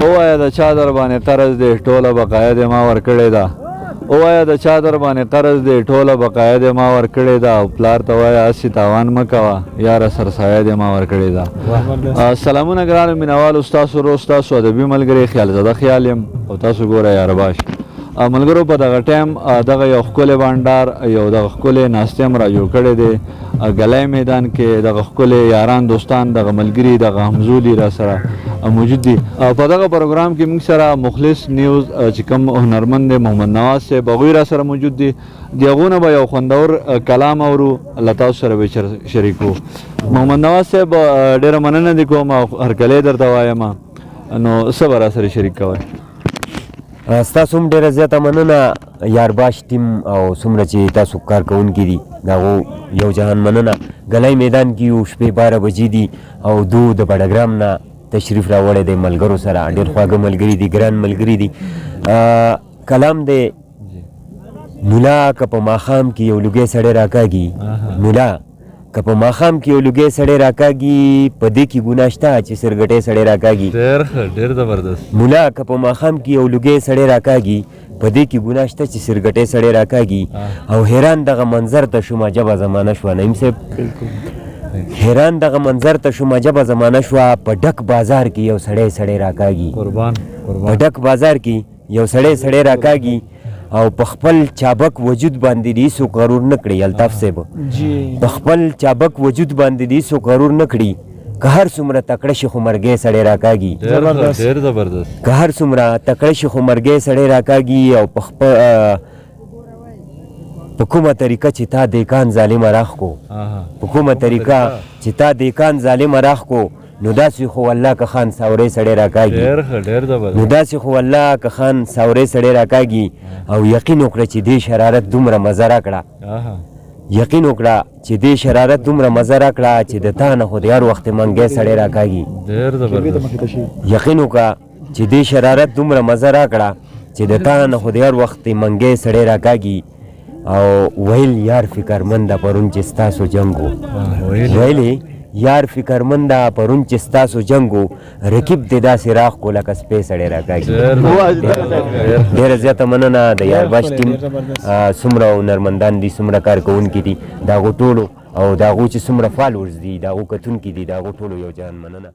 اوایا د چا در باندې قرض دی ټوله بقایا دې ما ورکړې ده اوایا د چا در باندې قرض دی ټوله بقایا دې ما ورکړې ده او پلار ته وایه هسې تاوان مه کوه یاره سرسایه دې ما ورکړې ده. سلامونه ګرانو مینهوالو ستاسو روز ستاسو ادبي ملګری خیال زده خیال یم او تاسو ګوره یارباش ملګرو په دغه ټایم دغه یو ښکلی بانډار یو دغه ښکلی ناستې هم را جوړ کړی دی ګلی میدان کې دغه ښکلی یاران دوستان دغه ملګري دغه همزولي را سره موجود دي. په دغه پروګرام کې موږ سره مخلص نیوز چې کوم هنرمند دی محمد نواز صاحب هغوی را سره موجود دي د هغو نه به یو خوندور کلام اورو له تاسو سره به شریکو. محمد نواز صاحب ډېره مننه دې کوم او هرکلی درته وایم نو څه به را سره شریک کوئ؟ ستاسو هم ډېره زیاته مننه یارباش ټیم او څومره چې تاسو کارکوونکي دي د هغو یو جهان مننه. ګلی میدان کې یو شپې 12 بجې دي او دو د بډګرام نه تشریف راوړی دی ملګرو سره ډېر خواږه ملګري دي ګران ملګري دي. کلام دی مولا که په ماښام کې یو لوګی سړی راکاږي مولا که په ماښام کې یو لوګی سړی راکاږي په دې کې ګناه شته چې سرګټی سړی راکاږي ډېر زبردست مولا که په ماښام کې یو لوګی سړی راکاږي په دې کې ګناه شته چې سرګټی سړی راکاږي او حیران دغه منظر ته شوم عجبه زمانه شوه نعیم صاحب حیران دغه منظر ته شوم عجبه زمانه شوه په ډک بازار کې یو سړی راکاږي په ډک بازار کې یو سړی راکاږي او په خپل چابک وجود باندې دې هیڅوک غرور نه کړي الطاف صاحب په خپل چابک وجود باندې دې هیڅوک غرور نه کړي که هر څومره تکړه شي خو مرګی سړی راکاږي ډېر زبردست که هر څومره تکړه شي خو مرګی سړی راکاږي او په کومه طریقه چې تا دیکان ظالمه راخ کو په کومه طریقه چې تا دیکان ظالمه راخ کو نو داسې خو والله که خان ساوری سړی راکاږي نو داسې خو والله که خان ساوری سړی راکاږي او یقین وکړه چې دې شرارت دومره مزه راکړه یقین وکړه چې دې شرارت دومره مزه راکړه چې د تا نه خو د هر وخت منګی سړی راکاږي یقین وکړه چې دې شرارت دومره مزه راکړه چې د تا نه خو د هر وخت منګی سړی راکاږي او ویل یار فکرمنده پرون چې ستاسو جنګ و ویلې یار فکرمنده پرون چې ستاسو جنګ و رقیب دې داسې راخ کو لکه سپی سړی راکاږي. ډېره زیاته مننه د یارباش ټیم څومره هنرمندان دي څومره کارکوونکي دي د هغو ټولو او د هغو چې څومره فالورز دي د هغو کتونکي دي د هغو ټولو یو جهان مننه.